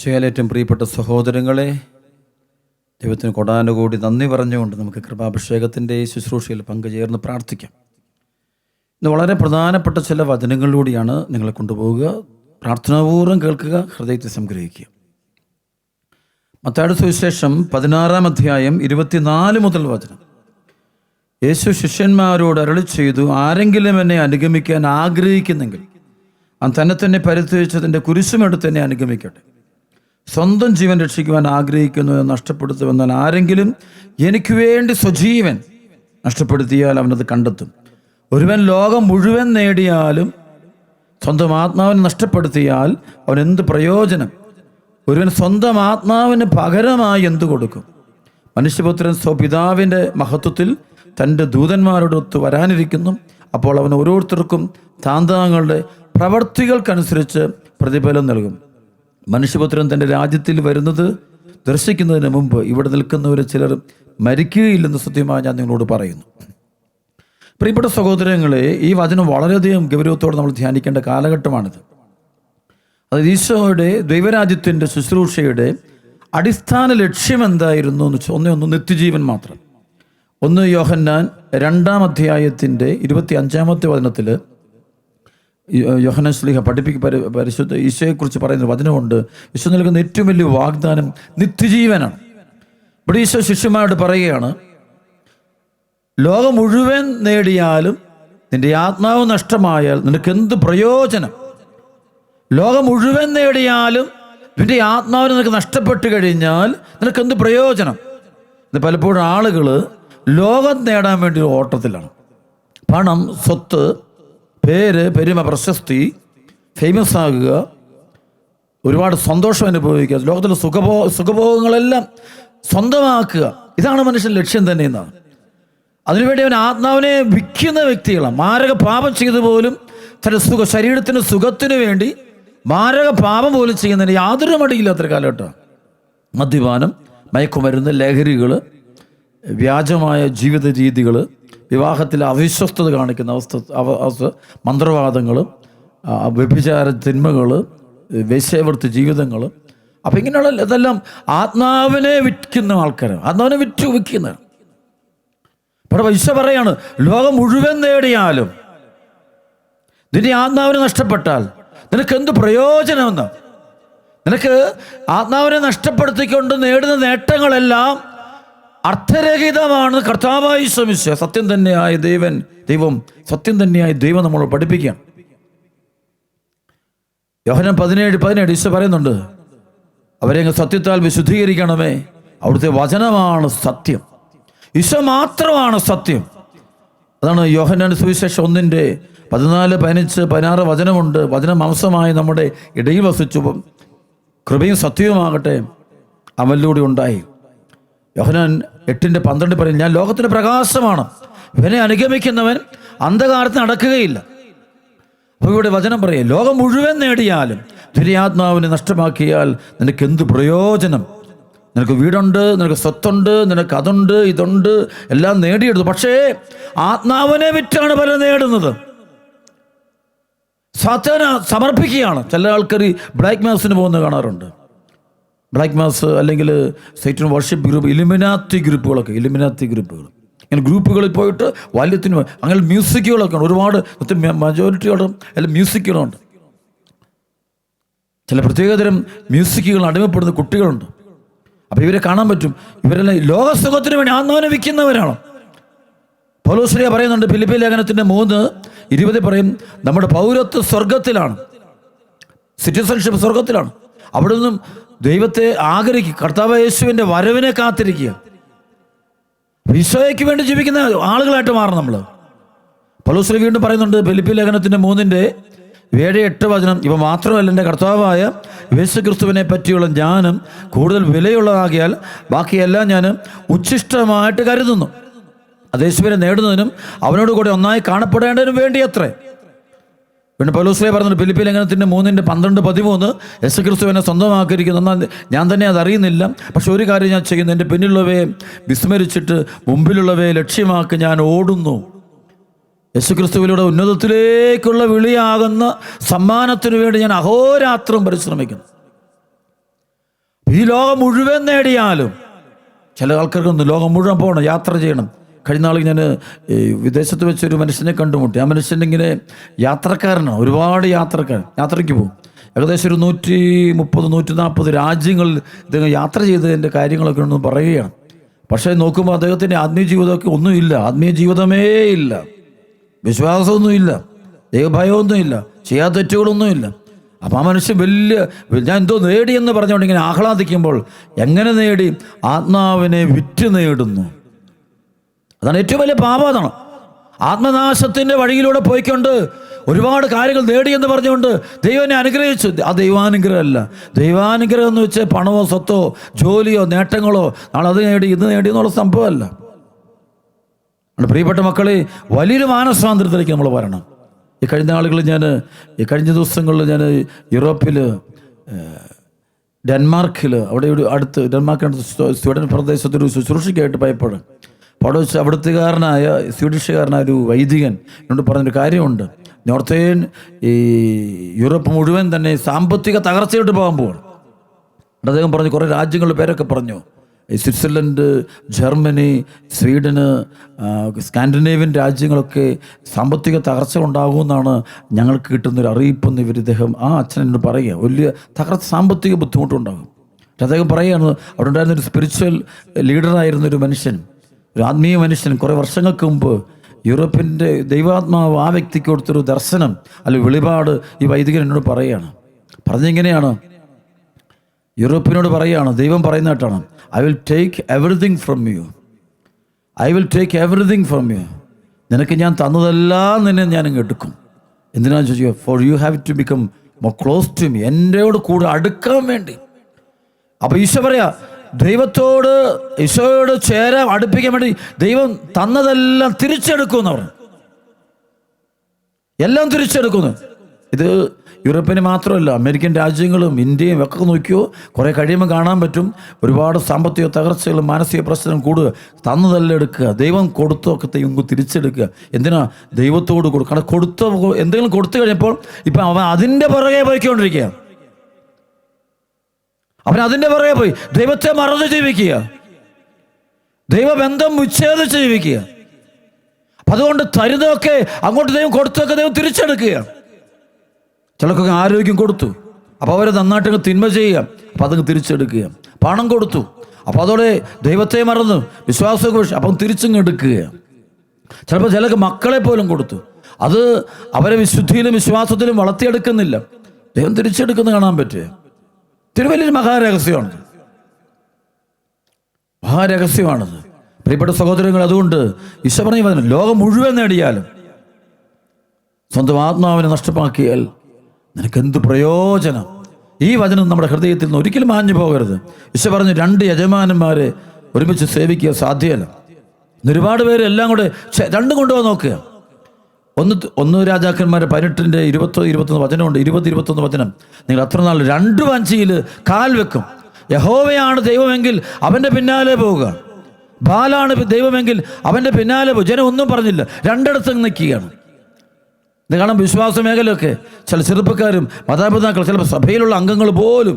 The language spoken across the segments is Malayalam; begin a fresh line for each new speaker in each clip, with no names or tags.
ഈശോയിലേറ്റവും പ്രിയപ്പെട്ട സഹോദരങ്ങളെ, ദൈവത്തിന് കൊടാനുകൂടി നന്ദി പറഞ്ഞുകൊണ്ട് നമുക്ക് കൃപാഭിഷേകത്തിൻ്റെ ശുശ്രൂഷയിൽ പങ്കുചേർന്ന് പ്രാർത്ഥിക്കാം. ഇന്ന് വളരെ പ്രധാനപ്പെട്ട ചില വചനങ്ങളിലൂടെയാണ് നിങ്ങളെ കൊണ്ടുപോവുക. പ്രാർത്ഥനാപൂർവ്വം കേൾക്കുക, ഹൃദയത്തെ സംഗ്രഹിക്കുക. മത്തായിയുടെ സുവിശേഷം 16-ാം അധ്യായം 24 മുതൽ വചനം. യേശു ശിഷ്യന്മാരോട് അരുളി ചെയ്തു, ആരെങ്കിലും എന്നെ അനുഗമിക്കാൻ ആഗ്രഹിക്കുന്നെങ്കിൽ അവൻ തന്നെ പരിത്യജിച്ചതിൻ്റെ കുരിശുമെടുത്ത് എന്നെ അനുഗമിക്കട്ടെ. സ്വന്തം ജീവൻ രക്ഷിക്കുവാൻ ആഗ്രഹിക്കുന്നു എന്ന് നഷ്ടപ്പെടുത്തുമെന്നാൽ ആരെങ്കിലും എനിക്ക് വേണ്ടി സ്വജീവൻ നഷ്ടപ്പെടുത്തിയാൽ അവനത് കണ്ടെത്തും. ഒരുവൻ ലോകം മുഴുവൻ നേടിയാലും സ്വന്തം ആത്മാവിനെ നഷ്ടപ്പെടുത്തിയാൽ അവൻ എന്ത് പ്രയോജനം? ഒരുവൻ സ്വന്തം ആത്മാവിന് പകരമായി എന്തു കൊടുക്കും? മനുഷ്യപുത്രൻ സ്വപിതാവിൻ്റെ മഹത്വത്തിൽ തൻ്റെ ദൂതന്മാരോടൊത്ത് വരാനിരിക്കുന്നു. അപ്പോൾ അവൻ ഓരോരുത്തർക്കും താന്താങ്ങളുടെ പ്രവർത്തികൾക്കനുസരിച്ച് പ്രതിഫലം നൽകും. മനുഷ്യപുത്രൻ തൻ്റെ രാജ്യത്തിൽ വരുന്നത് ദർശിക്കുന്നതിന് മുമ്പ് ഇവിടെ നിൽക്കുന്നവർ ചിലർ മരിക്കുകയില്ലെന്ന് സത്യമായി ഞാൻ നിങ്ങളോട് പറയുന്നു. പ്രിയപ്പെട്ട സഹോദരങ്ങളെ, ഈ വചനം വളരെയധികം ഗൗരവത്തോടെ നമ്മൾ ധ്യാനിക്കേണ്ട കാലഘട്ടമാണിത്. അത് ഈശോയുടെ ദൈവരാജ്യത്തിൻ്റെ ശുശ്രൂഷയുടെ അടിസ്ഥാന ലക്ഷ്യം എന്തായിരുന്നു എന്ന് ഒന്ന് നിത്യജീവൻ മാത്രം. 1 യോഹന്നാൻ 2-ാം അധ്യായത്തിൻ്റെ 25-ാമത്തെ വചനത്തിൽ യോഹന്നാൻ ശ്ലീഹ പരിശുദ്ധ ഈശോയെക്കുറിച്ച് പറയുന്ന വചനമുണ്ട്. ഈശോ നൽകുന്ന ഏറ്റവും വലിയ വാഗ്ദാനം നിത്യജീവനാണ്. ഇവിടെ ഈശോ ശിഷ്യന്മാരോട് പറയുകയാണ്, ലോകം മുഴുവൻ നേടിയാലും നിന്റെ ആത്മാവ് നഷ്ടമായാൽ നിനക്ക് എന്ത് പ്രയോജനം? ലോകം മുഴുവൻ നേടിയാലും നിന്റെ ആത്മാവിന് നിനക്ക് നഷ്ടപ്പെട്ട് കഴിഞ്ഞാൽ നിനക്ക് എന്ത് പ്രയോജനം? ഇത് പലപ്പോഴും ആളുകൾ ലോകം നേടാൻ വേണ്ടി ഓട്ടത്തിലാണ്. പണം, സ്വത്ത്, പേര്, പെരുമ, പ്രശസ്തി, ഫേമസ് ആകുക, ഒരുപാട് സന്തോഷം അനുഭവിക്കുക, ലോകത്തിലെ സുഖഭോഗങ്ങളെല്ലാം സ്വന്തമാക്കുക, ഇതാണ് മനുഷ്യൻ ലക്ഷ്യം തന്നെ എന്നാണ്. അതിനുവേണ്ടി അവൻ ആത്മാവിനെ വിൽക്കുന്ന വ്യക്തികളാണ്. മാരക പാപം ചെയ്തു പോലും തൻ്റെ ശരീരത്തിന് സുഖത്തിന് വേണ്ടി മാരക പാപം പോലും ചെയ്യുന്നതിന് യാതൊരു മടിയില്ലാത്തൊരു കാലഘട്ടമാണ്. മദ്യപാനം, മയക്കുമരുന്ന്, ലഹരികൾ, വ്യാജമായ ജീവിത രീതികൾ, വിവാഹത്തിൽ അവിശ്വസ്തത കാണിക്കുന്ന അവസ്ഥ, മന്ത്രവാദങ്ങൾ, വ്യഭിചാര തിന്മകൾ, വേശ്യാവൃത്തി ജീവിതങ്ങൾ. അപ്പം ഇങ്ങനെയുള്ള ഇതെല്ലാം ആത്മാവിനെ വിൽക്കുന്ന ആൾക്കാരാണ്, ആത്മാവിനെ വിൽക്കുന്ന. ഇവിടെ പൈസ പറയാണ്, ലോകം മുഴുവൻ നേടിയാലും നിന്റെ ആത്മാവിനെ നഷ്ടപ്പെട്ടാൽ നിനക്ക് എന്ത് പ്രയോജനമെന്ന്? നിനക്ക് ആത്മാവിനെ നഷ്ടപ്പെടുത്തിക്കൊണ്ട് നേടുന്ന നേട്ടങ്ങളെല്ലാം അർത്ഥരഹിതമാണ്. കർത്താവായ യേശു മിശിഹാ സത്യം തന്നെയായ ദൈവം സത്യം തന്നെയായ ദൈവം നമ്മളോട് പഠിപ്പിക്കാം. യോഹന്നാൻ 17:17 ഈശോ പറയുന്നുണ്ട്, അവരെ സത്യത്താൽ വിശുദ്ധീകരിക്കണമേ, അവിടുത്തെ വചനമാണ് സത്യം. ഈശോ മാത്രമാണ് സത്യം. അതാണ് യോഹന്നാൻ സുവിശേഷം 1:14, 15, 16 വചനമുണ്ട്. വചനം മാംസമായി നമ്മുടെ ഇടയിൽ വസിച്ചു, കൃപയും സത്യവുമാകട്ടെ അവനിലൂടെ ഉണ്ടായി. യോഹന്നാൻ 8:12 പറയും, ഞാൻ ലോകത്തിൻ്റെ പ്രകാശമാണ്, ഇവനെ അനുഗമിക്കുന്നവൻ അന്ധകാരത്തിൽ നടക്കുകയില്ല. അപ്പോൾ ഇവിടെ വചനം പറയും, ലോകം മുഴുവൻ നേടിയാലും ദുര്യാത്മാവിനെ നഷ്ടമാക്കിയാൽ നിനക്ക് എന്ത് പ്രയോജനം? നിനക്ക് വീടുണ്ട്, നിനക്ക് സ്വത്തുണ്ട്, നിനക്ക് അതുണ്ട്, ഇതുണ്ട്, എല്ലാം നേടിയെടുത്തു. പക്ഷേ ആത്മാവിനെ വിറ്റാണ് പലരും നേടുന്നത്. സാത്താന സമർപ്പിക്കുകയാണ്. ചില ആൾക്കാർ ബ്ലാക്ക് മാസിന് പോകുന്നത് കാണാറുണ്ട്. ബ്ലാക്ക് മാസ് അല്ലെങ്കിൽ സൈറ്റൻ വർഷിപ്പ് ഗ്രൂപ്പ്, ഇലുമിനാത്തി ഗ്രൂപ്പുകൾ, ഇങ്ങനെ ഗ്രൂപ്പുകളിൽ പോയിട്ട് വാല്യത്തിന് അങ്ങനെ മ്യൂസിക്കുകളൊക്കെ ഉണ്ട്. ഒരുപാട് മജോറിറ്റിയോടെ എല്ലാം മ്യൂസിക്കുകളുണ്ട്. ചില പ്രത്യേകതരം മ്യൂസിക്കുകൾ അടിമപ്പെടുന്ന കുട്ടികളുണ്ട്. അപ്പോൾ ഇവരെ കാണാൻ പറ്റും, ഇവരെല്ലാം ലോകസുഖത്തിന് വേണ്ടി ആത്മാവിനെ വിൽക്കുന്നവരാണ്. പൗലോസ് പറയുന്നുണ്ട്, ഫിലിപ്പി ലേഖനത്തിൻ്റെ 3:20 പറയും, നമ്മുടെ പൗരത്വം സ്വർഗത്തിലാണ്, സിറ്റിസൺഷിപ്പ് സ്വർഗത്തിലാണ്. അവിടെ നിന്നും ദൈവത്തെ ആഗ്രഹിക്കുക, കർത്താവ് യേശുവിൻ്റെ വരവിനെ കാത്തിരിക്കുക, ഈശോയ്ക്ക് വേണ്ടി ജീവിക്കുന്ന ആളുകളായിട്ട് മാറണം നമ്മൾ. പൗലോസ് വീണ്ടും പറയുന്നുണ്ട്, ഫിലിപ്പി ലേഖനത്തിൻ്റെ 3:7-8 വചനം, ഇവ മാത്രമല്ല എൻ്റെ കർത്താവായ യേശുക്രിസ്തുവിനെ പറ്റിയുള്ള ജ്ഞാനം കൂടുതൽ വിലയുള്ളതാകിയാൽ ബാക്കിയെല്ലാം ഞാൻ ഉച്ഛിഷ്ടമായിട്ട് കരുതുന്നു. അത് യേശുവിനെ നേടുന്നതിനും അവനോട് കൂടെ ഒന്നായി കാണപ്പെടേണ്ടതിനും വേണ്ടി അത്രേ. പിന്നെ പൗലോസ് പറയുന്നുണ്ട്, ഫിലിപ്പി ലേഖനത്തിൻ്റെ 3:12-13, യേശുക്രിസ്തുവിനെ സ്വന്തമാക്കിയിരിക്കുന്നു, എന്നാൽ ഞാൻ തന്നെ അത് അറിയുന്നില്ല. പക്ഷെ ഒരു കാര്യം ഞാൻ ചെയ്യുന്നു, എൻ്റെ പിന്നിലുള്ളവയെ വിസ്മരിച്ചിട്ട് മുമ്പിലുള്ളവയെ ലക്ഷ്യമാക്കി ഞാൻ ഓടുന്നു. യേശുക്രിസ്തുവിലൂടെ ഉന്നതത്തിലേക്കുള്ള വിളിയാകുന്ന സമ്മാനത്തിനു വേണ്ടി ഞാൻ അഹോരാത്രം പരിശ്രമിക്കുന്നു. ഈ ലോകം മുഴുവൻ നേടിയാലും, ചില ആൾക്കാർക്കൊന്നും ലോകം മുഴുവൻ പോകണം, യാത്ര ചെയ്യണം. കഴിഞ്ഞ നാളിൽ ഞാൻ വിദേശത്ത് വെച്ചൊരു മനുഷ്യനെ കണ്ടുമുട്ടി. ആ മനുഷ്യൻ്റെ ഇങ്ങനെ യാത്രക്കാരനാണ്, ഒരുപാട് യാത്രയ്ക്ക് പോകും. ഏകദേശം ഒരു 130-140 രാജ്യങ്ങളിൽ ഇദ്ദേഹം യാത്ര ചെയ്തതിൻ്റെ കാര്യങ്ങളൊക്കെ ഒന്ന് പറയുകയാണ്. പക്ഷേ നോക്കുമ്പോൾ അദ്ദേഹത്തിൻ്റെ ആത്മീയ ജീവിതമൊക്കെ ഒന്നുമില്ല, ആത്മീയ ജീവിതമേ ഇല്ല, വിശ്വാസമൊന്നുമില്ല, ദൈവഭയമൊന്നുമില്ല, ചെയ്യാത്ത തെറ്റുകളൊന്നുമില്ല. അപ്പം ആ മനുഷ്യൻ ഞാൻ എന്തോ നേടിയെന്ന് പറഞ്ഞുകൊണ്ട് ഇങ്ങനെ ആഹ്ലാദിക്കുമ്പോൾ, എങ്ങനെ നേടി? ആത്മാവിനെ വിറ്റ് നേടുന്നു. അതാണ് ഏറ്റവും വലിയ പാപം. അതാണ് ആത്മനാശത്തിൻ്റെ വഴിയിലൂടെ പോയിക്കൊണ്ട് ഒരുപാട് കാര്യങ്ങൾ നേടിയെന്ന് പറഞ്ഞുകൊണ്ട് ദൈവനെ അനുഗ്രഹിച്ചു. ആ ദൈവാനുഗ്രഹമല്ല. ദൈവാനുഗ്രഹം എന്ന് വെച്ചാൽ പണമോ സ്വത്തോ ജോലിയോ നേട്ടങ്ങളോ, നാളെ അത് നേടി ഇത് നേടി എന്നുള്ള സംഭവമല്ല. പ്രിയപ്പെട്ട മക്കളെ, വലിയൊരു മാനസാന്തരത്തിലേക്ക് നമ്മൾ വരണം. ഈ കഴിഞ്ഞ ദിവസങ്ങളിൽ ഞാൻ യൂറോപ്പിൽ, ഡെൻമാർക്കിൽ, അവിടെ ഒരു അടുത്ത് ഡെൻമാർക്കിനടുത്ത് സ്വീഡൻ പ്രദേശത്തൊരു ശുശ്രൂഷയ്ക്കായിട്ട് പോയപ്പോൾ അവിടെ വെച്ച് അവിടുത്തുകാരനായ സ്വീഡിഷുകാരനായ ഒരു വൈദികൻ എന്നോട് പറഞ്ഞൊരു കാര്യമുണ്ട്. നോർത്തേൺ ഈ യൂറോപ്പ് മുഴുവൻ തന്നെ സാമ്പത്തിക തകർച്ചയോട്ട് പോകാൻ പോവാണ്. അദ്ദേഹം പറഞ്ഞു, കുറേ രാജ്യങ്ങളുടെ പേരൊക്കെ പറഞ്ഞു. സ്വിറ്റ്സർലൻഡ്, ജർമ്മനി, സ്വീഡന്, സ്കാൻഡിനേവിയൻ രാജ്യങ്ങളൊക്കെ സാമ്പത്തിക തകർച്ച ഉണ്ടാകുമെന്നാണ് ഞങ്ങൾക്ക് കിട്ടുന്നൊരു അറിയിപ്പെന്ന് ഇദ്ദേഹം അച്ഛൻ എന്നോട് പറയുക. വലിയ സാമ്പത്തിക ബുദ്ധിമുട്ടുണ്ടാകും. അദ്ദേഹം പറയുകയാണ്, അവിടെ ഉണ്ടായിരുന്നൊരു സ്പിരിച്വൽ ലീഡറായിരുന്നൊരു മനുഷ്യൻ, ഒരു ആത്മീയ മനുഷ്യൻ, കുറേ വർഷങ്ങൾക്ക് മുമ്പ് യൂറോപ്പിൻ്റെ ദൈവാത്മാവ് ആ വ്യക്തിക്ക് കൊടുത്തൊരു ദർശനം അല്ലെങ്കിൽ വെളിപാട് ഈ വൈദികൻ എന്നോട് പറഞ്ഞിങ്ങനെയാണ്, യൂറോപ്പിനോട് പറയുകയാണ്, ദൈവം പറയുന്നതായിട്ടാണ്, I will take everything from you, നിനക്ക് ഞാൻ തന്നതെല്ലാം നിന്നെ ഞാൻ എടുക്കും. എന്തിനാണെന്ന് ചോദിക്കുക, for you have to become more close to me, എന്നോട് കൂടെ അടുക്കാൻ വേണ്ടി. അപ്പോൾ ഈശോ പറയാ, ഈശോയോട് അടുപ്പിക്കാൻ വേണ്ടി ദൈവം തന്നതെല്ലാം തിരിച്ചെടുക്കുമെന്ന് പറഞ്ഞു. എല്ലാം തിരിച്ചെടുക്കുന്നു. ഇത് യൂറോപ്പിന് മാത്രമല്ല, അമേരിക്കൻ രാജ്യങ്ങളും ഇന്ത്യയും ഒക്കെ നോക്കിയോ കുറേ കഴിയുമ്പോൾ കാണാൻ പറ്റും. ഒരുപാട് സാമ്പത്തിക തകർച്ചകളും മാനസിക പ്രശ്നങ്ങളും കൂടുക. തന്നതെല്ലാം എടുക്കുക, ദൈവം കൊടുത്തൊക്കെ ദൈവം തിരിച്ചെടുക്കുക. എന്തിനാ? ദൈവത്തോട് കൊടുക്കുക. കാരണം എന്തെങ്കിലും കൊടുത്തു കഴിഞ്ഞപ്പോൾ ഇപ്പം അവൻ അതിൻ്റെ പുറകെ പോയിക്കൊണ്ടിരിക്കുക. അവൻ അതിൻ്റെ പുറകെ പോയി ദൈവത്തെ മറന്ന് ജീവിക്കുക, ദൈവബന്ധം വിച്ഛേദിച്ച് ജീവിക്കുക. അപ്പം അതുകൊണ്ട് തരുന്നതൊക്കെ അങ്ങോട്ട് ദൈവം കൊടുത്തൊക്കെ ദൈവം തിരിച്ചെടുക്കുക. ചിലർക്കൊക്കെ ആരോഗ്യം കൊടുത്തു, അപ്പോൾ അവർ നന്നായിട്ട് തിന്മ ചെയ്യുക, അപ്പം അതങ്ങ് തിരിച്ചെടുക്കുക. പണം കൊടുത്തു, അപ്പോൾ അതോടെ ദൈവത്തെ മറന്നു വിശ്വാസമൊക്കെ അപ്പം തിരിച്ചെടുക്കുക. ചിലപ്പോൾ ചിലർക്ക് മക്കളെ പോലും കൊടുത്തു, അത് അവരെ വിശുദ്ധിയിലും വിശ്വാസത്തിലും വളർത്തിയെടുക്കുന്നില്ല, ദൈവം തിരിച്ചെടുക്കുന്നത് കാണാൻ പറ്റുക. വലിയൊരു മഹാരഹസ്യമാണത് പ്രിയപ്പെട്ട സഹോദരങ്ങൾ. അതുകൊണ്ട് ഈശോ പറഞ്ഞു, ലോകം മുഴുവൻ നേടിയാലും സ്വന്തം ആത്മാവിനെ നഷ്ടമാക്കിയാൽ നിനക്കെന്ത് പ്രയോജനം? ഈ വചനം നമ്മുടെ ഹൃദയത്തിൽ നിന്ന് ഒരിക്കലും മാഞ്ഞു പോകരുത്. ഈശോ പറഞ്ഞു, 2 യജമാനന്മാരെ ഒരുമിച്ച് സേവിക്കുക സാധ്യമല്ല. ഒരുപാട് പേര് എല്ലാം കൂടെ രണ്ടും കൊണ്ടുപോകാൻ നോക്കുക. ഒന്ന് രാജാക്കന്മാരെ 18-20-21 വചനമുണ്ട്. 20-21 വചനം, നിങ്ങൾ അത്ര നാൾ 2 വഞ്ചിയിൽ കാൽ വെക്കും. യഹോവയാണ് ദൈവമെങ്കിൽ അവൻ്റെ പിന്നാലെ പോവുക, ബാലാണ് ദൈവമെങ്കിൽ അവൻ്റെ പിന്നാലെ പോകും. ജനം ഒന്നും പറഞ്ഞില്ല, 2 നിൽക്കുകയാണ്. ഇത് കാണാം. വിശ്വാസ മേഖലയൊക്കെ ചില ചെറുപ്പക്കാരും മാതാപിതാക്കൾ, ചില സഭയിലുള്ള അംഗങ്ങൾ പോലും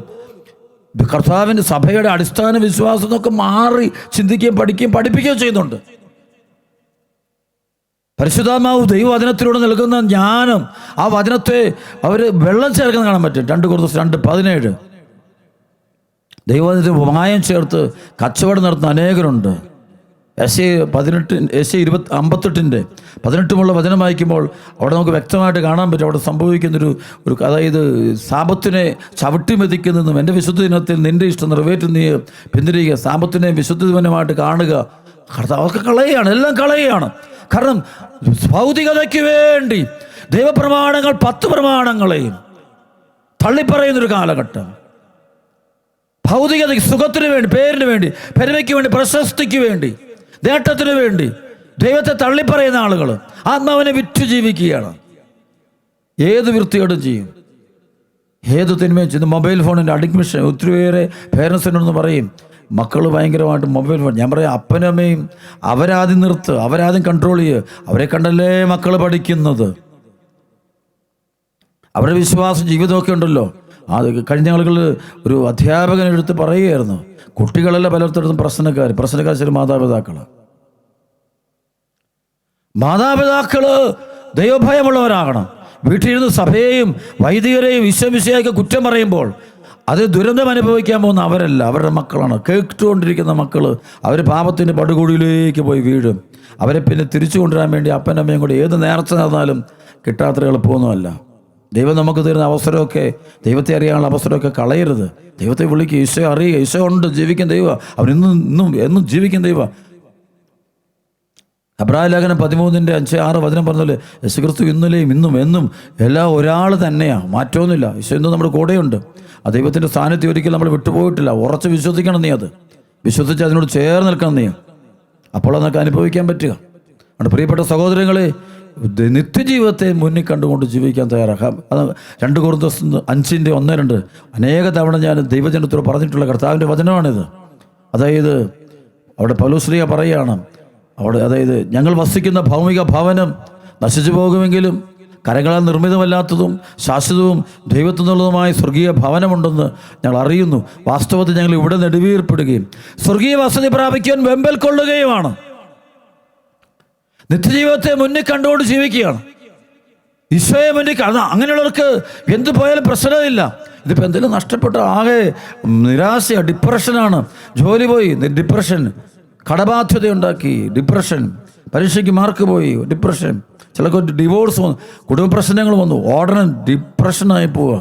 കർത്താവിൻ്റെ സഭയുടെ അടിസ്ഥാന വിശ്വാസം എന്നൊക്കെ മാറി ചിന്തിക്കുകയും പഠിപ്പിക്കുകയും ചെയ്യുന്നുണ്ട്. പരിശുദ്ധാത്മാവ് ദൈവവചനത്തിലൂടെ നൽകുന്ന ജ്ഞാനം, ആ വചനത്തെ അവർ വെള്ളം ചേർക്കുന്ന കാണാൻ പറ്റും. 2 കൊരിന്ത്യർ 2:17 ദൈവവചനത്തിൽ മായം ചേർത്ത് കച്ചവടം നടത്തുന്ന അനേകരുണ്ട്. യെശയ്യാ 58:18 വചനം വായിക്കുമ്പോൾ അവിടെ നമുക്ക് വ്യക്തമായിട്ട് കാണാൻ പറ്റും. അവിടെ സംഭവിക്കുന്നൊരു അതായത് സാപത്തിനെ ചവിട്ടി മെതിക്കുന്നതും എൻ്റെ വിശുദ്ധ ദിനത്തിൽ നിൻ്റെ ഇഷ്ടം നിറവേറ്റുന്ന പിന്തിരിയുക, സാപത്തിനെ വിശുദ്ധ ദിനമായിട്ട് കാണുക. അവർക്ക് കളയുകയാണ്, എല്ലാം കളയുകയാണ്. കാരണം ഭൗതികതയ്ക്ക് വേണ്ടി ദൈവപ്രമാണങ്ങൾ 10 പ്രമാണങ്ങളെയും തള്ളിപ്പറയുന്നൊരു കാലഘട്ടം. ഭൗതികതയ്ക്ക്, സുഖത്തിന് വേണ്ടി, പേരിന് വേണ്ടി, പെരുമയ്ക്ക് വേണ്ടി, പ്രശസ്തിക്ക് വേണ്ടി, നേട്ടത്തിന് വേണ്ടി ദൈവത്തെ തള്ളിപ്പറയുന്ന ആളുകൾ ആത്മാവിനെ വിറ്റു ജീവിക്കുകയാണ്. ഏത് വൃത്തിയോടും ചെയ്യും, ഏത് തിന്മയും ചെയ്യുന്നു. മൊബൈൽ ഫോണിൻ്റെ അഡിക്ഷൻ ഒത്തിരിയേറെ പേരൻസിനോടൊന്ന് പറയും, മക്കൾ ഭയങ്കരമായിട്ട് മൊബൈൽ ഫോൺ. ഞാൻ പറയാം, അപ്പനും അമ്മയും അവരാദ്യം നിർത്ത്, അവരാദ്യം കൺട്രോൾ ചെയ്യുക. അവരെ കണ്ടല്ലേ മക്കൾ പഠിക്കുന്നത്. അവരുടെ വിശ്വാസം ജീവിതമൊക്കെ ഉണ്ടല്ലോ, കഴിഞ്ഞ ആളുകളിൽ ഒരു അധ്യാപകൻ എടുത്ത് പറയുകയായിരുന്നു, കുട്ടികളല്ല പലർത്തിടത്തും പ്രശ്നക്കാർ ശരി മാതാപിതാക്കൾ ദൈവഭയമുള്ളവരാകണം. വീട്ടിലിരുന്ന് സഭയെയും വൈദികരെയും വിശ്വമിശിഹായ്ക്ക് കുറ്റം പറയുമ്പോൾ അത് ദുരന്തം അനുഭവിക്കാൻ പോകുന്ന അവരല്ല, അവരുടെ മക്കളാണ്. കേട്ടുകൊണ്ടിരിക്കുന്ന മക്കൾ അവർ പാപത്തിൻ്റെ പടുകുഴിയിലേക്ക് പോയി വീഴും. അവരെ പിന്നെ തിരിച്ചു കൊണ്ടുവരാൻ വേണ്ടി അപ്പനും അമ്മയും കൂടി ഏത് നേർച്ച നടന്നാലും കിട്ടാത്ര എളുപ്പമൊന്നുമല്ല. ദൈവം നമുക്ക് തരുന്ന അവസരമൊക്കെ, ദൈവത്തെ അറിയാനുള്ള അവസരമൊക്കെ കളയരുത്. ദൈവത്തെ വിളിക്കുക, ഈശോ അറിയുക, ഈശോ ഉണ്ട്, ജീവിക്കും ദൈവം, അവൻ എന്നും ജീവിക്കും ദൈവം. എബ്രായ ലേഖനം 13:5-6 വചനം പറഞ്ഞാല് യേശുക്രിസ്തു ഇന്നലെയും ഇന്നും എന്നും എല്ലാം ഒരാൾ തന്നെയാണ്, മാറ്റമൊന്നുമില്ല. ഈശോ ഇന്നും നമ്മുടെ കൂടെയുണ്ട്. ആ ദൈവത്തിൻ്റെ സ്ഥാനത്ത് ഒരിക്കലും നമ്മൾ വിട്ടുപോയിട്ടില്ല. ഉറച്ച് വിശ്വസിക്കണം നീ, അത് വിശ്വസിച്ച് അതിനോട് ചേർന്ന് നിൽക്കണം നീ, അപ്പോൾ അതൊക്കെ അനുഭവിക്കാൻ പറ്റുക. അതുകൊണ്ട് പ്രിയപ്പെട്ട സഹോദരങ്ങളെ, നിത്യജീവിതത്തെ മുന്നിൽ കണ്ടുകൊണ്ട് ജീവിക്കാൻ തയ്യാറാക്കാം. അത് 2 കൊരിന്ത്യർ 5:1-2 അനേക തവണ ഞാൻ ദൈവജനത്തോട് പറഞ്ഞിട്ടുള്ള കർത്താവിൻ്റെ വചനമാണിത്. അതായത് അവിടെ പൗലോസ് പറയുകയാണ്, അതായത് ഞങ്ങൾ വസിക്കുന്ന ഭൗമിക ഭവനം നശിച്ചു പോകുമെങ്കിലും കരങ്ങളാൽ നിർമ്മിതമല്ലാത്തതും ശാശ്വതവും ദൈവത്തിൽ നിന്നുള്ളതുമായ സ്വർഗീയ ഭവനമുണ്ടെന്ന് ഞങ്ങൾ അറിയുന്നു. വാസ്തവത്തിൽ ഞങ്ങൾ ഇവിടെ നെടുവീർപ്പെടുകയും സ്വർഗീയ വസതി പ്രാപിക്കാൻ വെമ്പൽ കൊള്ളുകയുമാണ്. നിത്യജീവിതത്തെ മുന്നിൽ കണ്ടുകൊണ്ട് ജീവിക്കുകയാണ്. ഈശോയെ മുന്നിൽ അങ്ങനെയുള്ളവർക്ക് എന്ത് പോയാലും പ്രശ്നമില്ല. ഇതിപ്പോൾ എന്തെങ്കിലും നഷ്ടപ്പെട്ട ആകെ നിരാശയാണ്, ഡിപ്രഷനാണ്. ജോലി പോയി ഡിപ്രഷൻ, കടബാധ്യതയുണ്ടാക്കി ഡിപ്രഷൻ, പരീക്ഷയ്ക്ക് മാർക്ക് പോയി ഡിപ്രഷൻ, ചിലർക്ക് ഡിവോഴ്സ് വന്നു, കുടുംബ പ്രശ്നങ്ങൾ വന്നു, ഉടനെ ഡിപ്രഷനായി പോവുക.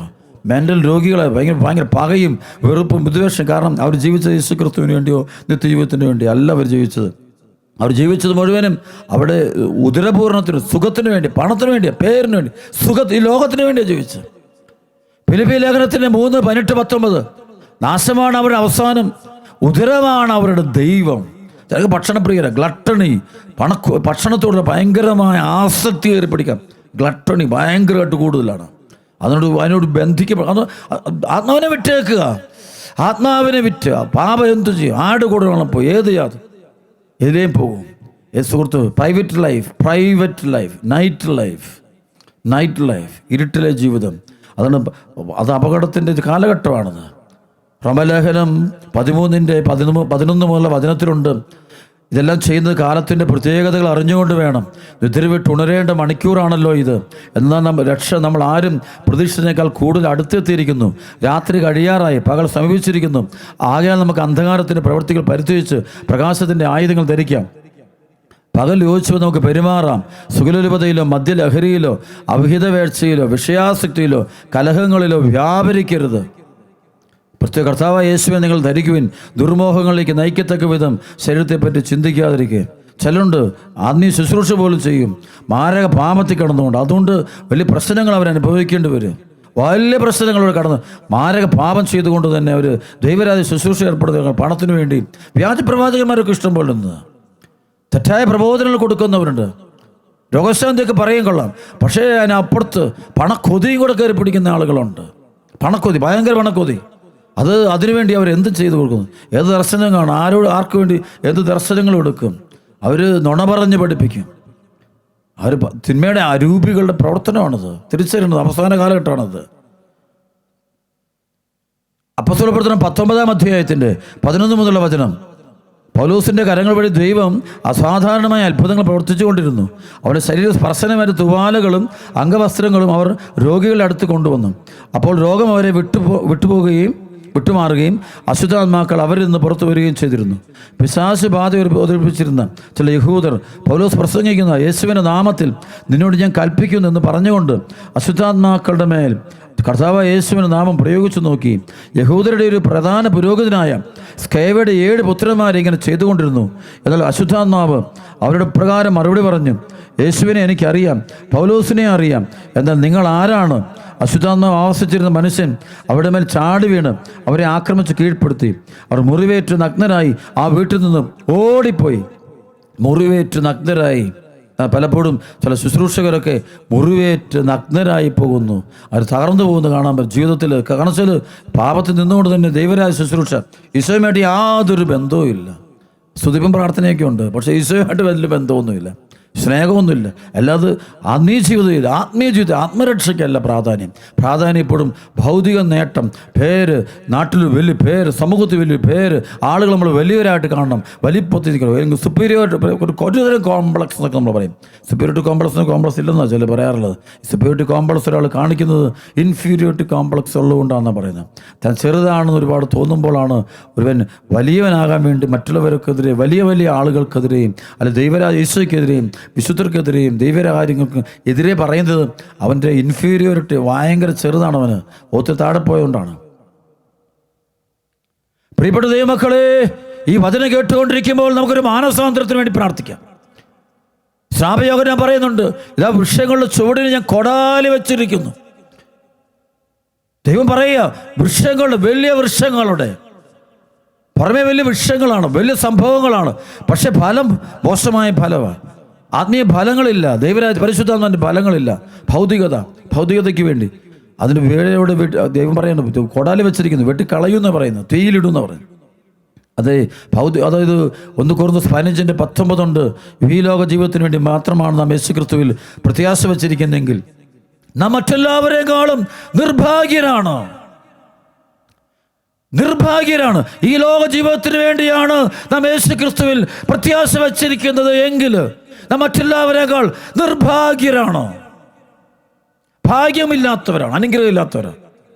മെൻ്റൽ രോഗികളെ ഭയങ്കര പകയും വെറുപ്പും വിദ്വേഷം. കാരണം അവർ ജീവിച്ചത് യേശുക്രിസ്തുവിന് വേണ്ടിയോ നിത്യജീവിതത്തിന് വേണ്ടിയോ അല്ല അവർ ജീവിച്ചത്. അവർ ജീവിച്ചത് മുഴുവനും അവിടെ ഉദരപൂർണത്തിന്, സുഖത്തിന് വേണ്ടി, പണത്തിന് വേണ്ടി, പേരിന് വേണ്ടി, ഈ ലോകത്തിന് വേണ്ടിയാണ് ജീവിച്ചത്. ഫിലിപ്പി ലേഖനത്തിൻ്റെ 3:18-19 നാശമാണ് അവരുടെ അവസാനം, ഉദരമാണ് അവരുടെ ദൈവം. ചിലർക്ക് ഭക്ഷണപ്രിയര, ഗ്ലട്ടണി, ഭക്ഷണത്തോടുള്ള ഭയങ്കരമായ ആസക്തി ഏർപ്പിടിക്കാം. ഗ്ലട്ടണി ഭയങ്കരമായിട്ട് കൂടുതലാണ്. അതിനോട് ബന്ധിക്കപ്പെടും. ആത്മാവിനെ വിട്ടേക്കുക, ആത്മാവിനെ വിറ്റുക. പാപം എന്തു ചെയ്യും? ആട് കൂടെ വേണം പോയി, ഏത് യാത് എതിലേയും പോകും. സുഹൃത്ത്, പ്രൈവറ്റ് ലൈഫ്, നൈറ്റ് ലൈഫ്, ഇരുട്ടിലെ ജീവിതം, അത് അപകടത്തിൻ്റെ കാലഘട്ടമാണത്. റോമലേഖനം 13:11 മുതലുള്ള വചനത്തിലുണ്ട്, ഇതെല്ലാം ചെയ്യുന്നത് കാലത്തിൻ്റെ പ്രത്യേകതകൾ അറിഞ്ഞുകൊണ്ട് വേണം. നിദ്രവിട്ട് ഉണരേണ്ട മണിക്കൂറാണല്ലോ ഇത്. എന്നാൽ നമ്മൾ ആരും പ്രതീക്ഷിച്ചതിനേക്കാൾ കൂടുതൽ അടുത്തെത്തിയിരിക്കുന്നു. രാത്രി കഴിയാറായി, പകൽ സമീപിച്ചിരിക്കുന്നു. ആകയാൽ നമുക്ക് അന്ധകാരത്തിൻ്റെ പ്രവൃത്തികൾ പരിത്യജിച്ച് പ്രകാശത്തിൻ്റെ ആയുധങ്ങൾ ധരിക്കാം. പകൽ യോജിച്ചു നമുക്ക് പെരുമാറാം. സുഖലോലുപതയിലോ മദ്യലഹരിയിലോ അവിഹിത വേഴ്ചയിലോ വിഷയാസക്തിയിലോ കലഹങ്ങളിലോ വ്യാപരിക്കരുത്. പ്രത്യേക കർത്താവായ യേശുവിനെ നിങ്ങൾ ധരിക്കുവിൻ. ദുർമോഹങ്ങളിലേക്ക് നയിക്കത്തക്ക വിധം ശരീരത്തെപ്പറ്റി ചിന്തിക്കാതിരിക്കുക. ചിലരുണ്ട് ആത്മീയ ശുശ്രൂഷ പോലും ചെയ്യും, മാരക പാപത്തിൽ കടന്നുകൊണ്ട്. അതുകൊണ്ട് വലിയ പ്രശ്നങ്ങൾ അവരനുഭവിക്കേണ്ടി വരും. വലിയ പ്രശ്നങ്ങളോട് കടന്ന് മാരക പാപം ചെയ്തുകൊണ്ട് തന്നെ അവർ ദൈവരാജ്യ ശുശ്രൂഷ ഏർപ്പെടുത്തുക. പണത്തിന് വേണ്ടി വ്യാജപ്രവാചകന്മാരൊക്കെ ഇഷ്ടം പോലെ ഉണ്ട്. തെറ്റായ പ്രബോധനങ്ങൾ കൊടുക്കുന്നവരുണ്ട്. രോഗശാന്തിയൊക്കെ പറയും കൊള്ളാം, പക്ഷേ അതിനപ്പുറത്ത് പണക്കൊതിയും കൂടെ കയറി പിടിക്കുന്ന ആളുകളുണ്ട്. പണക്കൊതി, ഭയങ്കര പണക്കൊതി. അതിനുവേണ്ടി അവർ എന്ത് ചെയ്തു കൊടുക്കുന്നു? ഏത് ദർശനം കാണും, ആർക്ക് വേണ്ടി ഏത് ദർശനങ്ങളും എടുക്കും. അവർ നുണ പറഞ്ഞ് പഠിപ്പിക്കും. അവർ തിന്മയുടെ അരൂപികളുടെ പ്രവർത്തനമാണത്. തിരിച്ചറിയുന്നത് അവസാന കാലഘട്ടമാണത്. അപ്പോസ്തല പ്രവർത്തനം 19-ാം അധ്യായത്തിൻ്റെ 11 മുതലുള്ള വചനം. പൗലോസിൻ്റെ കരങ്ങൾ വഴി ദൈവം അസാധാരണമായ അത്ഭുതങ്ങൾ പ്രവർത്തിച്ചു കൊണ്ടിരുന്നു. അവരുടെ ശരീര സ്പർശനമായ തുവാലകളും അംഗവസ്ത്രങ്ങളും അവർ രോഗികളുടെ അടുത്ത് കൊണ്ടുവന്നു. അപ്പോൾ രോഗം അവരെ വിട്ടുമാറുകയും അശുദ്ധാത്മാക്കൾ അവരിൽ നിന്ന് പുറത്തു വരികയും ചെയ്തിരുന്നു. പിശാച് ബാധ അവതരിപ്പിച്ചിരുന്ന ചില യഹൂദർ പൗലോസ് പ്രസംഗിക്കുന്ന യേശുവിൻ്റെ നാമത്തിൽ നിന്നോട് ഞാൻ കൽപ്പിക്കുന്നു എന്ന് പറഞ്ഞുകൊണ്ട് അശുദ്ധാത്മാക്കളുടെ മേൽ കർത്താവായ യേശുവിൻ്റെ നാമം പ്രയോഗിച്ചു നോക്കി. യഹൂദരുടെ ഒരു പ്രധാന പുരോഹിതനായ സ്കേവയുടെ 7 പുത്രന്മാരെ ഇങ്ങനെ ചെയ്തുകൊണ്ടിരുന്നു. എന്നാൽ അശുദ്ധാത്മാവ് അവരുടെ പ്രകാരം മറുപടി പറഞ്ഞു, യേശുവിനെ എനിക്കറിയാം, പൗലോസിനെ അറിയാം, എന്നാൽ നിങ്ങൾ ആരാണ്? അശുദ്ധാത്മാവ് ആവസിച്ചിരുന്ന മനുഷ്യൻ അവരുടെ മേൽ ചാടി വീണ് അവരെ ആക്രമിച്ച് കീഴ്പ്പെടുത്തി. അവർ മുറിവേറ്റ് നഗ്നരായി ആ വീട്ടിൽ നിന്നും ഓടിപ്പോയി. മുറിവേറ്റ് നഗ്നരായി. പലപ്പോഴും ചില ശുശ്രൂഷകരൊക്കെ മുറിവേറ്റ് നഗ്നരായി പോകുന്നു. അവർ തകർന്നു പോകുന്നു കാണാൻ പറ്റും ജീവിതത്തിൽ. കാണിച്ചാൽ പാപത്തിൽ നിന്നുകൊണ്ട് തന്നെ ദൈവരായ ശുശ്രൂഷ ഈശോയുമായിട്ട് യാതൊരു ബന്ധവും ഇല്ല. സ്തുതിപ്പും പ്രാർത്ഥനയൊക്കെ ഉണ്ട്, പക്ഷേ ഈശോയുമായിട്ട് വലിയ ബന്ധമൊന്നുമില്ല. സ്നേഹമൊന്നുമില്ല. അല്ലാതെ ആത്മീയ ജീവിതം ആത്മരക്ഷയ്ക്കല്ല പ്രാധാന്യം എപ്പോഴും ഭൗതിക നേട്ടം, പേര്, നാട്ടിൽ വലിയ പേര്, സമൂഹത്തിൽ വലിയ പേര്, ആളുകൾ നമ്മൾ വലിയവരായിട്ട് കാണണം, വലിപ്പത്തിരിക്കണം, അല്ലെങ്കിൽ സുപ്പീരിയോറിറ്റി, ഒരുതരം കോംപ്ലക്സ് എന്നൊക്കെ നമ്മൾ പറയും. സുപ്പീരിയോറിറ്റി കോംപ്ലക്സ് ഇല്ലെന്നാണ് ചില പറയാറുള്ളത്. സുപ്പീരിയോറിറ്റി കോംപ്ലക്സ് ഒരാൾ കാണിക്കുന്നത് ഇൻഫീരിയോറിറ്റി കോംപ്ലക്സ് ഉള്ളതുകൊണ്ടാണെന്നാണ് പറയുന്നത്. താൻ ചെറുതാണെന്ന് ഒരുപാട് തോന്നുമ്പോഴാണ് ഒരുവൻ വലിയവനാകാൻ വേണ്ടി മറ്റുള്ളവർക്കെതിരെ, വലിയ ആളുകൾക്കെതിരെയും അല്ലെ ദൈവരാജ ഈശോയ്ക്കെതിരെയും വിശുദ്ധർക്കെതിരെയും ദൈവകാര്യങ്ങൾക്ക് എതിരെ പറയുന്നത്. അവൻ്റെ ഇൻഫീരിയോറിറ്റി ഭയങ്കര ചെറുതാണ്, അവന് ഒത്തിരി താഴെ പോയതുകൊണ്ടാണ്. പ്രിയപ്പെട്ട ദൈവമക്കളെ, ഈ വചനം കേട്ടുകൊണ്ടിരിക്കുമ്പോൾ നമുക്കൊരു മാനസാന്തരത്തിന് വേണ്ടി പ്രാർത്ഥിക്കാം. ശ്രാപയോഗം ഞാൻ പറയുന്നുണ്ട്, ഇതാ വൃക്ഷങ്ങളുടെ ചുവടിന് ഞാൻ കൊടാലി വെച്ചിരിക്കുന്നു. ദൈവം പറയുക, വലിയ വൃക്ഷങ്ങളുടെ പുറമേ വലിയ വൃക്ഷങ്ങളാണ്, വലിയ സംഭവങ്ങളാണ്, പക്ഷെ ഫലം മോശമായ ഫലമാണ്. ആത്മീയ ഫലങ്ങളില്ല, ദൈവരാജ പരിശുദ്ധാത്മാവിൻ്റെ ഫലങ്ങളില്ല. ഭൗതികതയ്ക്ക് വേണ്ടി അതിന് വേഴയോട് ദൈവം പറയുന്നത് കൊടാലി വെച്ചിരിക്കുന്നു, വെട്ടിക്കളയുമെന്ന് പറയുന്നത്, തീയിലിടുമെന്ന് പറയുന്നത്. അതെ, അതായത് 1 കൊരിന്ത്യർ 15:19 ഈ ലോക ജീവിതത്തിന് വേണ്ടി മാത്രമാണ് നാം യേശുക്രിസ്തുവിൽ പ്രത്യാശ വച്ചിരിക്കുന്നെങ്കിൽ നാം മറ്റെല്ലാവരെക്കാളും നിർഭാഗ്യരാണ്. ഈ ലോക ജീവിതത്തിന് വേണ്ടിയാണ് നാം യേശുക്രിസ്തുവിൽ പ്രത്യാശ വച്ചിരിക്കുന്നത് എങ്കിൽ നാം മറ്റെല്ലാവരേക്കാൾ നിർഭാഗ്യരാണ്, ഭാഗ്യമില്ലാത്തവരാണ്, അനുഗ്രഹമില്ലാത്തവരാണ്.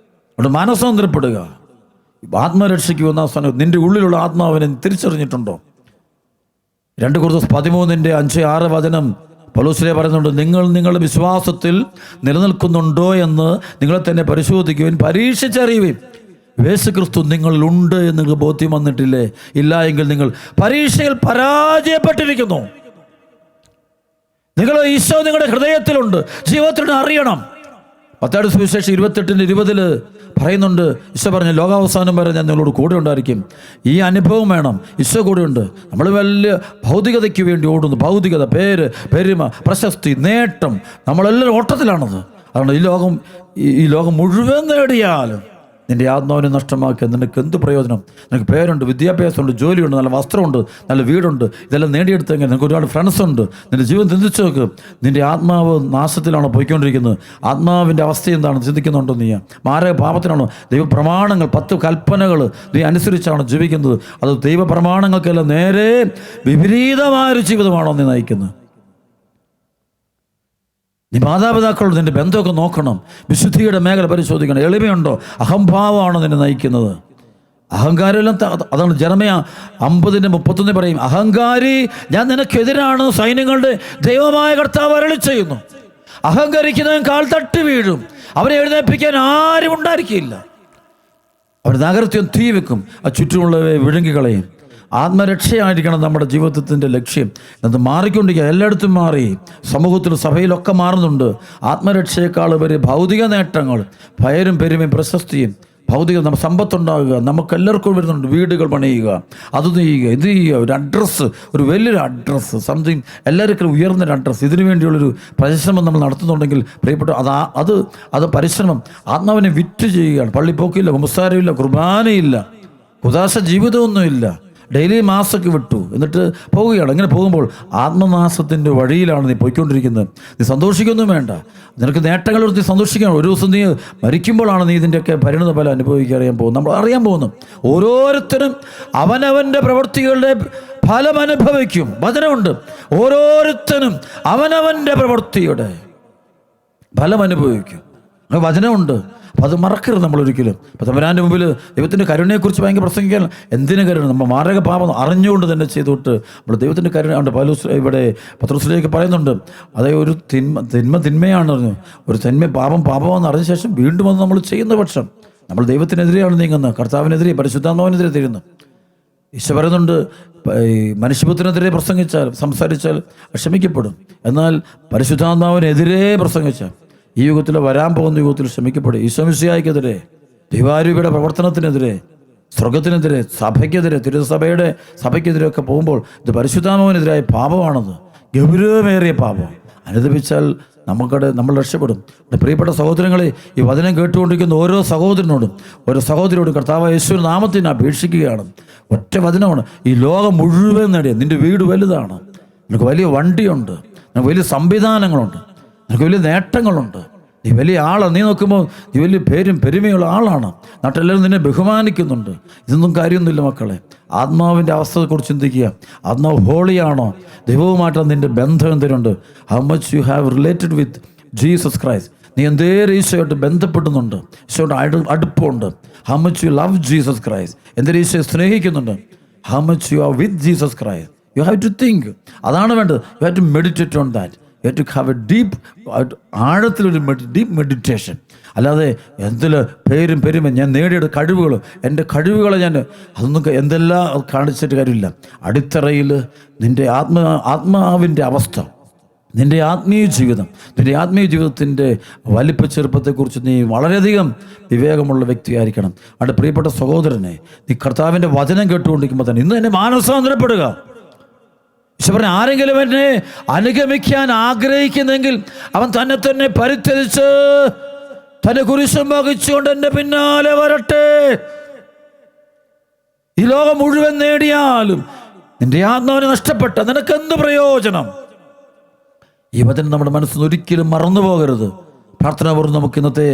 അതുകൊണ്ട് മാനസാന്തരപ്പെടുക. ആത്മരക്ഷയ്ക്ക് വന്ന സ്ഥാനം നിന്റെ ഉള്ളിലുള്ള ആത്മാവിനെ തിരിച്ചറിഞ്ഞിട്ടുണ്ടോ? 2 കൊരിന്ത്യർ 13:5-6 വചനം പൗലോസ് പറയുന്നുണ്ട്, നിങ്ങൾ നിങ്ങളുടെ വിശ്വാസത്തിൽ നിലനിൽക്കുന്നുണ്ടോ എന്ന് നിങ്ങളെ തന്നെ പരിശോധിക്കുകയും പരീക്ഷിച്ചറിയുകയും. യേശുക്രിസ്തു നിങ്ങളിലുണ്ട് എന്ന് നിങ്ങൾക്ക് ബോധ്യം വന്നിട്ടില്ലേ? ഇല്ല എങ്കിൽ നിങ്ങൾ പരീക്ഷയിൽ പരാജയപ്പെട്ടിരിക്കുന്നു. ഈശോ നിങ്ങളുടെ ഹൃദയത്തിലുണ്ട്, ജീവിതത്തിൽ അറിയണം. മത്തായിയുടെ സുവിശേഷം 28:20 പറയുന്നുണ്ട്, ഈശോ പറഞ്ഞു, ലോകാവസാനം വരെ ഞാൻ നിങ്ങളോട് കൂടെ ഉണ്ടായിരിക്കും. ഈ അനുഭവം വേണം. ഈശോ കൂടെയുണ്ട്. നമ്മൾ വലിയ ഭൗതികതയ്ക്ക് വേണ്ടി ഓടുന്നു. ഭൗതികത, പേര്, പെരുമ, പ്രശസ്തി, നേട്ടം, നമ്മളെല്ലാവരും ഓട്ടത്തിലാണത്. അതുകൊണ്ട് ഈ ലോകം മുഴുവൻ നേടിയാലും നിൻ്റെ ആത്മാവിനെ നഷ്ടമാക്കിയാൽ നിനക്ക് എന്ത് പ്രയോജനം? നിനക്ക് പേരുണ്ട്, വിദ്യാഭ്യാസമുണ്ട്, ജോലിയുണ്ട്, നല്ല വസ്ത്രമുണ്ട്, നല്ല വീടുണ്ട്, ഇതെല്ലാം നേടിയെടുത്തെങ്കിൽ നിനക്ക് ഒരുപാട് ഫ്രണ്ട്സുണ്ട്. നിൻ്റെ ജീവിതം ചിന്തിച്ചു നോക്ക്. നിൻ്റെ ആത്മാവ് നാശത്തിലാണോ പോയിക്കൊണ്ടിരിക്കുന്നത്? ആത്മാവിൻ്റെ അവസ്ഥ എന്താണ് ചിന്തിക്കുന്നുണ്ടോ? നീ മാരക പാപത്തിനാണോ? ദൈവപ്രമാണങ്ങൾ 10 കൽപ്പനകൾ നീ അനുസരിച്ചാണോ ജീവിക്കുന്നത്? അത് ദൈവപ്രമാണങ്ങൾക്കെല്ലാം നേരെ വിപരീതമായൊരു ജീവിതമാണോ നീ നയിക്കുന്നത്? നീ മാതാപിതാക്കളോട് നിൻ്റെ ബന്ധമൊക്കെ നോക്കണം. വിശുദ്ധിയുടെ മേഖല പരിശോധിക്കണം. എളിമയുണ്ടോ? അഹംഭാവമാണോ നിന്നെ നയിക്കുന്നത്? അഹങ്കാരമെല്ലാം അതാണ് ജെറമ്യാ 50:31 പറയും, അഹങ്കാരി, ഞാൻ നിനക്കെതിരാണ്, സൈന്യങ്ങളുടെ ദൈവമായ കർത്താവ് അരുളി ചെയ്യുന്നു. അഹങ്കരിക്കുന്നവൻ കാൽ തട്ടി വീഴും, അവനെ എഴുന്നേൽപ്പിക്കാൻ ആരും ഉണ്ടായിരിക്കില്ല. അവർ നഗരത്തിൽ തീ വെക്കും, ആ ചുറ്റുമുള്ളവയെ വിഴുങ്ങിക്കളയും. ആത്മരക്ഷയായിരിക്കണം നമ്മുടെ ജീവിതത്തിൻ്റെ ലക്ഷ്യം. അത് മാറിക്കൊണ്ടിരിക്കുക, എല്ലായിടത്തും മാറി, സമൂഹത്തിൽ സഭയിലൊക്കെ മാറുന്നുണ്ട്. ആത്മരക്ഷയേക്കാൾ വലിയ ഭൗതിക നേട്ടങ്ങൾ, ഭയരും പെരുമയും പ്രശസ്തിയും, ഭൗതിക സമ്പത്തുണ്ടാകുക, നമുക്കെല്ലാവർക്കും വരുന്നുണ്ട്. വീടുകൾ പണിയുക, അത് ചെയ്യുക, ഇത് ചെയ്യുക, ഒരു അഡ്രസ്സ്, ഒരു വലിയൊരു അഡ്രസ്സ്, സംതിങ്, എല്ലാവർക്കും ഉയർന്നൊരു അഡ്രസ്സ്, ഇതിനു വേണ്ടിയുള്ളൊരു പരിശ്രമം നമ്മൾ നടത്തുന്നുണ്ടെങ്കിൽ പ്രിയപ്പെട്ട അത് പരിശ്രമം ആത്മാവിനെ വിറ്റ് ചെയ്യുകയാണ്. പള്ളിപ്പോക്കില്ല, കുമ്പസാരമില്ല, കുർബാനയില്ല, കുദാശ ജീവിതമൊന്നുമില്ല, ഡെയിലി മാസൊക്കെ വിട്ടു എന്നിട്ട് പോവുകയാണ്. ഇങ്ങനെ പോകുമ്പോൾ ആത്മനാശത്തിൻ്റെ വഴിയിലാണ് നീ പോയിക്കൊണ്ടിരിക്കുന്നത്. നീ സന്തോഷിക്കൊന്നും വേണ്ട. നിനക്ക് നേട്ടങ്ങളെടുത്ത് സന്തോഷിക്കണം. ഒരു ദിവസം നീ മരിക്കുമ്പോഴാണ് നീ ഇതിൻ്റെയൊക്കെ പരിണത ഫലം നമ്മൾ അറിയാൻ പോകുന്നു. ഓരോരുത്തരും അവനവൻ്റെ പ്രവൃത്തികളുടെ ഫലം അനുഭവിക്കും. വചനമുണ്ട്, ഓരോരുത്തരും അവനവൻ്റെ പ്രവൃത്തിയുടെ ഫലം അനുഭവിക്കും. വചനമുണ്ട്. അപ്പോൾ അത് മറക്കരുത് നമ്മളൊരിക്കലും. അപ്പോൾ തമ്പുരാൻ്റെ മുമ്പിൽ ദൈവത്തിൻ്റെ കരുണയെക്കുറിച്ച് ഭയങ്കര പ്രസംഗിക്കാൻ, എന്തിനു കരുണ? നമ്മൾ മാരക പാപം അറിഞ്ഞുകൊണ്ട് തന്നെ ചെയ്തിട്ട് നമ്മൾ ദൈവത്തിൻ്റെ കരുണ ഉണ്ട്. പൗലോസ് ഇവിടെ പത്രോസിലേക്ക് പറയുന്നുണ്ട്, അതായത് ഒരു തിന്മയാണ് പറഞ്ഞു. ഒരു പാപമെന്ന് അറിഞ്ഞ ശേഷം വീണ്ടും അത് നമ്മൾ ചെയ്യുന്ന പക്ഷം നമ്മൾ ദൈവത്തിനെതിരെയാണ് നീങ്ങുന്നത്, കർത്താവിനെതിരെ, പരിശുദ്ധാത്മാവിനെതിരെ തിരുന്നു. ഈശോ പറയുന്നുണ്ട്, മനുഷ്യപുത്രനെതിരെ സംസാരിച്ചാൽ ക്ഷമിക്കപ്പെടും, എന്നാൽ പരിശുദ്ധാത്മാവിനെതിരെ പ്രസംഗിച്ചാൽ ഈ യുഗത്തിൽ വരാൻ പോകുന്ന യുഗത്തിൽ ക്ഷമിക്കപ്പെടും. ഈശോ മിശിഹായ്ക്കെതിരെ, ദൈവാരൂപിയുടെ പ്രവർത്തനത്തിനെതിരെ, സ്വർഗത്തിനെതിരെ, സഭയ്ക്കെതിരെ, തിരുസഭയുടെ സഭയ്ക്കെതിരെയൊക്കെ പോകുമ്പോൾ ഇത് പരിശുദ്ധാത്മാവിനെതിരായ പാപമാണത്, ഗൗരവമേറിയ പാപം. അനുദപിച്ചാൽ നമ്മൾ രക്ഷപ്പെടും. പ്രിയപ്പെട്ട സഹോദരങ്ങളെ, ഈ വചനം കേട്ടുകൊണ്ടിരിക്കുന്ന ഓരോ സഹോദരനോടും ഓരോ സഹോദരിയോടും കർത്താവായ യേശുവിന്റെ നാമത്തിന് അപേക്ഷിക്കുകയാണ്. ഒറ്റ വചനമാണ്. ഈ ലോകം മുഴുവൻ നേടിയ, നിൻ്റെ വീട് വലുതാണ്, നിനക്ക് വലിയ വണ്ടിയുണ്ട്, നിനക്ക് വലിയ സംവിധാനങ്ങളുണ്ട്, നിനക്ക് വലിയ നേട്ടങ്ങളുണ്ട്, നീ വലിയ ആളാണ്. നീ നോക്കുമ്പോൾ നീ വലിയ പേരും പെരുമയുള്ള ആളാണ്, നാട്ടിലെല്ലാവരും നിന്നെ ബഹുമാനിക്കുന്നുണ്ട്. ഇതൊന്നും കാര്യമൊന്നുമില്ല മക്കളെ. ആത്മാവിൻ്റെ അവസ്ഥയെക്കുറിച്ച് ചിന്തിക്കുക. ആത്മാവ് ഹോളിയാണോ? ദൈവവുമായിട്ട് നിൻ്റെ ബന്ധം എന്തിനുണ്ട്? How much you have related with Jesus Christ. നീ എന്തേലും ഈശോയായിട്ട് ബന്ധപ്പെടുന്നുണ്ട്, ഈശോയുടെ അടുപ്പമുണ്ട്. How much you love Jesus Christ. എന്തൊരു ഈശോയെ സ്നേഹിക്കുന്നുണ്ട്. How much you are with Jesus Christ. You have to think. അതാണ് വേണ്ടത്. You have to meditate on that. You have to have a deep, ആഴത്തിലൊരു ഡീപ്പ് മെഡിറ്റേഷൻ. അല്ലാതെ എന്തിൽ പേരും പെരുമ, ഞാൻ നേടിയെടുത്ത കഴിവുകൾ, എൻ്റെ കഴിവുകളെ അതൊന്നും എന്തെല്ലാം കാണിച്ചിട്ട് കാര്യമില്ല. അടിത്തറയിൽ നിൻ്റെ ആത്മാവിൻ്റെ അവസ്ഥ, നിൻ്റെ ആത്മീയ ജീവിതത്തിൻ്റെ വലിപ്പ ചെറുപ്പത്തെക്കുറിച്ച് നീ വളരെയധികം വിവേകമുള്ള വ്യക്തിയായിരിക്കണം. അവിടെ പ്രിയപ്പെട്ട സഹോദരനെ, നീ കർത്താവിൻ്റെ വചനം കേട്ടുകൊണ്ടിരിക്കുമ്പോൾ തന്നെ ഇന്ന് എന്നെ മാനസാന്തരപ്പെടുക. ഈശോ പറഞ്ഞ, ആരെങ്കിലും എന്നെ അനുഗമിക്കാൻ ആഗ്രഹിക്കുന്നെങ്കിൽ അവൻ തന്നെ പരിത്യജിച്ച് തന്റെ കുരിശും വഹിച്ചുകൊണ്ട് എൻ്റെ പിന്നാലെ വരട്ടെ. ഈ ലോകം മുഴുവൻ നേടിയാലും നിന്റെ ആത്മാവിനെ നഷ്ടപ്പെട്ട നിനക്ക് എന്ത് പ്രയോജനം? ഈ വചനം നമ്മുടെ മനസ്സിൽ ഒരിക്കലും മറന്നു പോകരുത്. പ്രാർത്ഥനാപൂർവ്വം നമുക്ക് ഇന്നത്തെ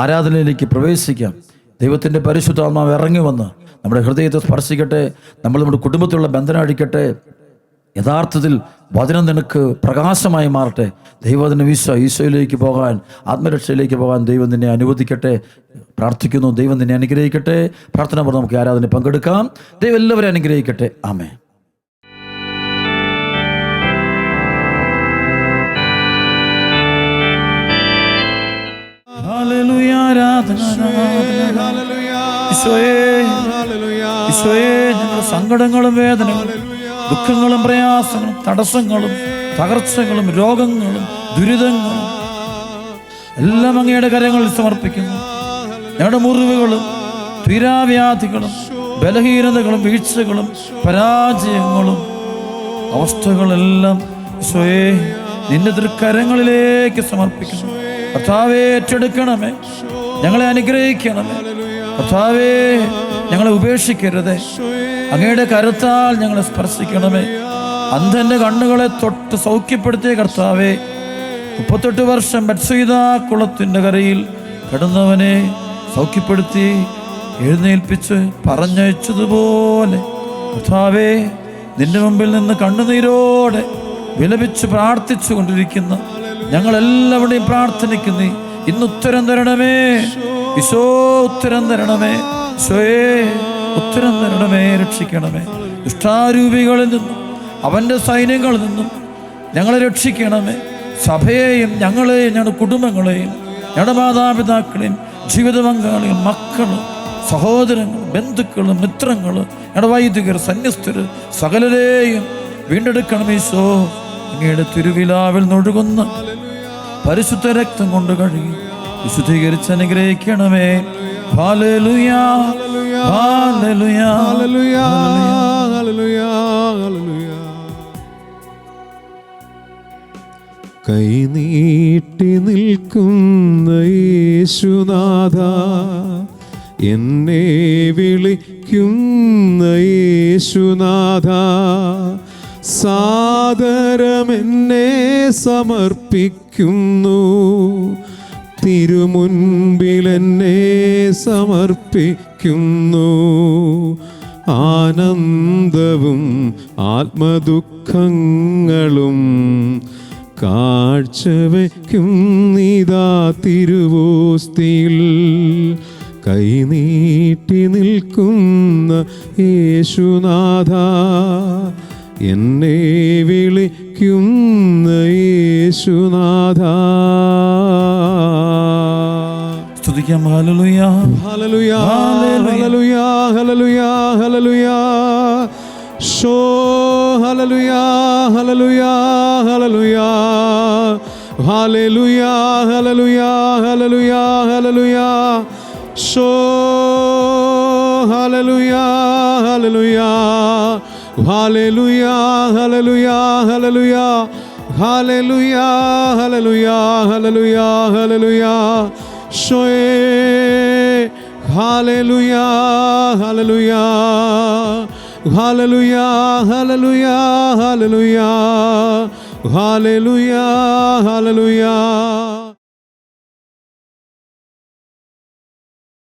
ആരാധനയിലേക്ക് പ്രവേശിക്കാം. ദൈവത്തിൻ്റെ പരിശുദ്ധാത്മാവ് ഇറങ്ങി വന്ന് നമ്മുടെ ഹൃദയത്തെ സ്പർശിക്കട്ടെ. നമ്മുടെ കുടുംബത്തിലുള്ള ബന്ധനം അഴിക്കട്ടെ. യഥാർത്ഥത്തിൽ വചനം നിനക്ക് പ്രകാശമായി മാറട്ടെ. ദൈവത്തിൻ്റെ ഈശോയിലേക്ക് പോകാൻ, ആത്മരക്ഷയിലേക്ക് പോകാൻ ദൈവം നിന്നെ അനുവദിക്കട്ടെ. പ്രാർത്ഥിക്കുന്നു. ദൈവം നിന്നെ അനുഗ്രഹിക്കട്ടെ. പ്രാർത്ഥനാപൂർവ്വം നമുക്ക് ആരാധന പങ്കെടുക്കാം. ദൈവം എല്ലാവരെയും അനുഗ്രഹിക്കട്ടെ. ആമേൻ. ഞങ്ങളുടെ സങ്കടങ്ങളും വേദനകളും ദുഃഖങ്ങളും പ്രയാസങ്ങളും തടസ്സങ്ങളും തകർച്ചകളും രോഗങ്ങളും ദുരിതങ്ങളും എല്ലാം അങ്ങയുടെ കരങ്ങളിൽ സമർപ്പിക്കുന്നു. ഞങ്ങളുടെ മുറിവുകളും തീരാവ്യാധികളും ബലഹീനതകളും വീഴ്ചകളും പരാജയങ്ങളും അവസ്ഥകളെല്ലാം ഈശോയെ നിന്റെ തൃക്കരങ്ങളിലേക്ക് സമർപ്പിക്കുന്നു. കർത്താവേ, ഏറ്റെടുക്കണമേ, ഞങ്ങളെ അനുഗ്രഹിക്കണമേ. കർത്താവേ, ഞങ്ങളെ ഉപേക്ഷിക്കരുതേ. അങ്ങയുടെ കരുത്താൽ ഞങ്ങളെ സ്പർശിക്കണമേ. അന്ധന്റെ കണ്ണുകളെ തൊട്ട് സൗഖ്യപ്പെടുത്തിയ കർത്താവേ, 38 വർഷം ബത്സയിദാ കുളത്തിൻ്റെ കരയിൽ കിടന്നവനെ സൗഖ്യപ്പെടുത്തി എഴുന്നേൽപ്പിച്ച് പറഞ്ഞയച്ചതുപോലെ കർത്താവേ, നിന്റെ മുമ്പിൽ നിന്ന് കണ്ണുനീരോടെ വിലപിച്ച് പ്രാർത്ഥിച്ചു കൊണ്ടിരിക്കുന്ന ഞങ്ങളെല്ലാവരുടെയും പ്രാർത്ഥനയ്ക്ക് ഇന്ന് ഉത്തരം തരണമേ. ഈശോ, ഉത്തരം തരണമേ. ഈശോയെ, ഉത്തരം തരണമേ. രക്ഷിക്കണമേ. ദുഷ്ടാരൂപികളിൽ നിന്നും അവൻ്റെ സൈന്യങ്ങളിൽ നിന്നും ഞങ്ങളെ രക്ഷിക്കണമേ. സഭയെയും ഞങ്ങളെയും ഞങ്ങളുടെ കുടുംബങ്ങളെയും ഞങ്ങളുടെ മാതാപിതാക്കളെയും ജീവിത പങ്കാളികളും മക്കളും സഹോദരങ്ങളും ബന്ധുക്കളും മിത്രങ്ങളും ഞങ്ങളുടെ വൈദികർ സന്യസ്തർ സകലരെയും വീണ്ടെടുക്കണമേ. ഈശോ, അങ്ങയുടെ തിരുവിലാവിൽ നൊഴുകുന്ന പരിശുദ്ധ രക്തം കൊണ്ട് കഴുകി വിശുദ്ധീകരിച്ച് അനുഗ്രഹിക്കണമേ. ഹല്ലേലൂയാ, ഹല്ലേലൂയാ, ഹല്ലേലൂയാ, ഹല്ലേലൂയാ, ഹല്ലേലൂയാ.
കൈനീട്ടി നിൽക്കുന്ന യേശുനാഥ, എന്നെ വിളിക്കുന്ന യേശുനാഥ, സാദരമെന്നെ സമർപ്പിക്കുന്നു. തിരുമുൻപിലെന്നെ സമർപ്പിക്കുന്നു. ആനന്ദവും ആത്മദുഃഖങ്ങളും കാഴ്ചവെക്കും നീതാ തിരുവോസ്തിയിൽ. കൈനീട്ടി നിൽക്കുന്ന യേശുനാഥ, എന്നെ വിളിക്കുന്ന യേശുനാഥ.
സ്തുതിക്കാം. Hallelujah,
hallelujah, hallelujah, hallelujah, hallelujah. ശോ, hallelujah, hallelujah, hallelujah, hallelujah, hallelujah, hallelujah, hallelujah. ശോ, hallelujah, hallelujah, hallelujah, hallelujah, hallelujah, hallelujah, hallelujah, hallelujah, hallelujah. ശോയേ, hallelujah, hallelujah, hallelujah, hallelujah, hallelujah, Hallelujah, hallelujah.